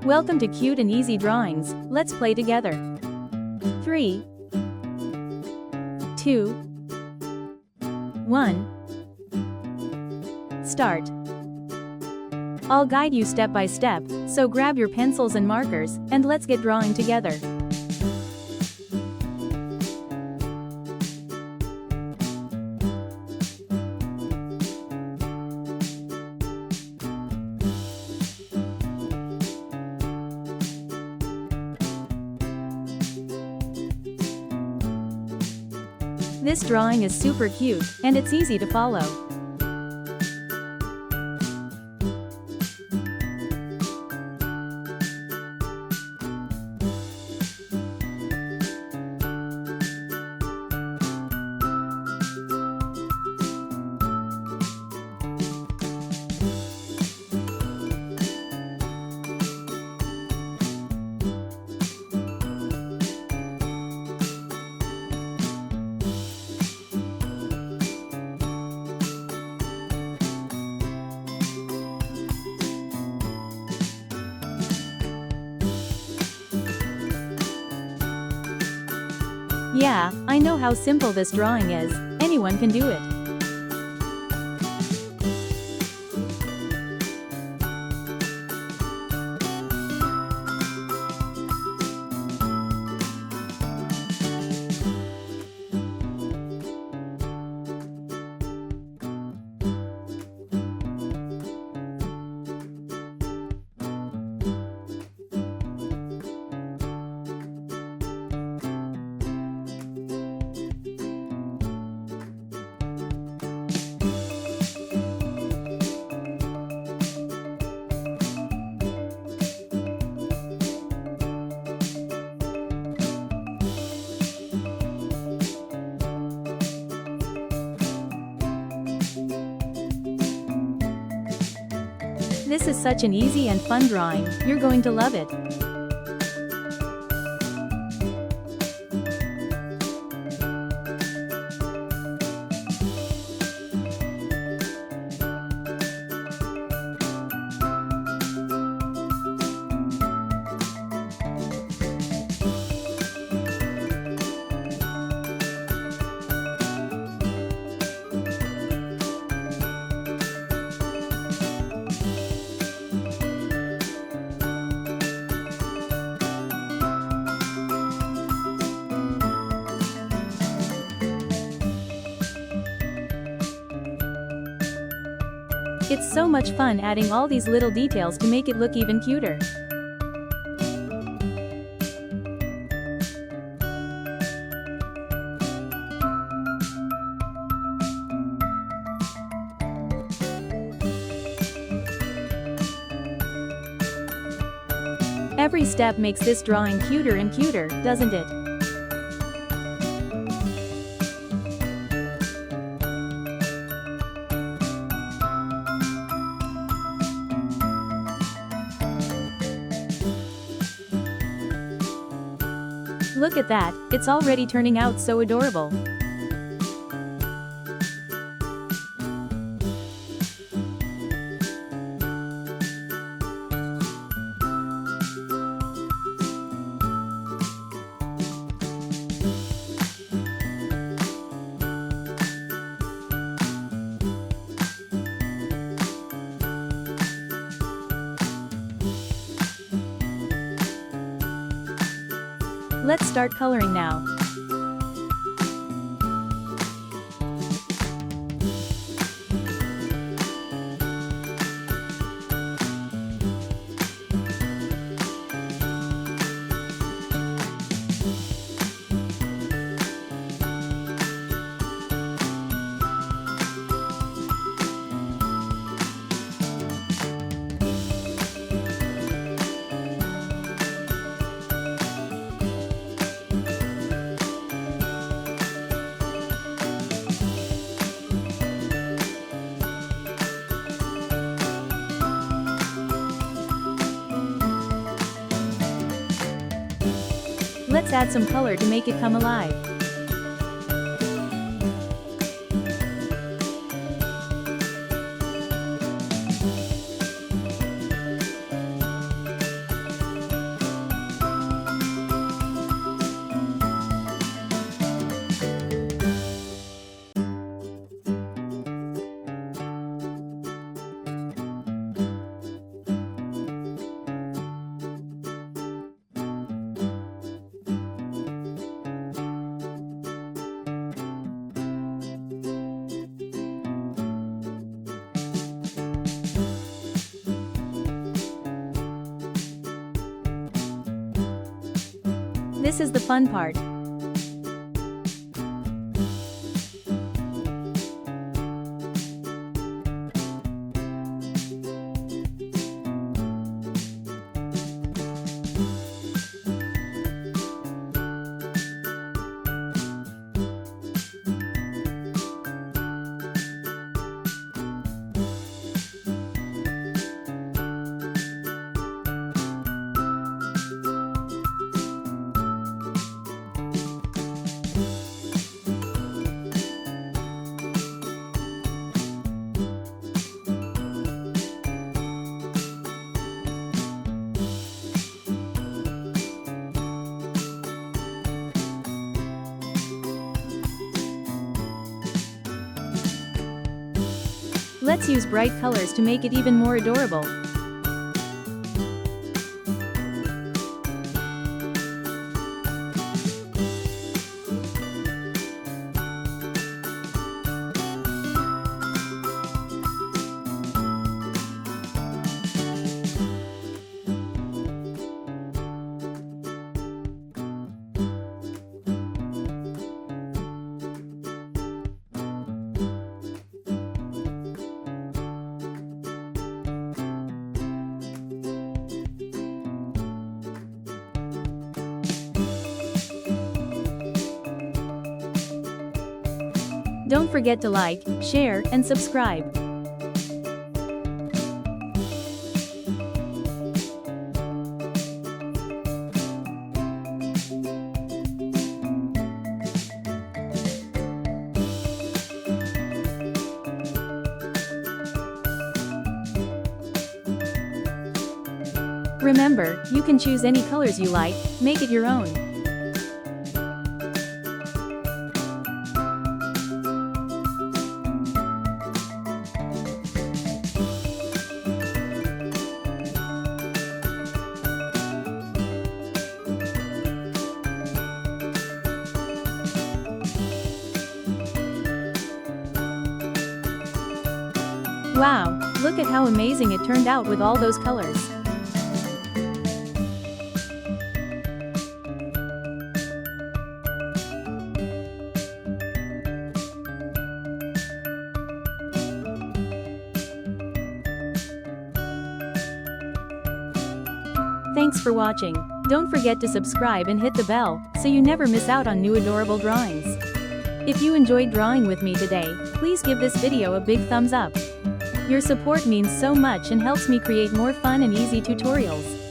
Welcome to Cute and Easy Drawings. Let's play together. 3, 2, 1. Start. I'll guide you step by step, so grab your pencils and markers, and let's get drawing together. This drawing is super cute, and it's easy to follow. Yeah, I know how simple this drawing is. Anyone can do it. This is such an easy and fun drawing, you're going to love it. It's so much fun adding all these little details to make it look even cuter. Every step makes this drawing cuter and cuter, doesn't it? Look at that, it's already turning out so adorable. Let's start coloring now. Let's add some color to make it come alive. This is the fun part. Let's use bright colors to make it even more adorable. Don't forget to like, share, and subscribe. Remember, you can choose any colors you like, make it your own. Wow, look at how amazing it turned out with all those colors. Thanks for watching. Don't forget to subscribe and hit the bell, so you never miss out on new adorable drawings. If you enjoyed drawing with me today, please give this video a big thumbs up. Your support means so much and helps me create more fun and easy tutorials.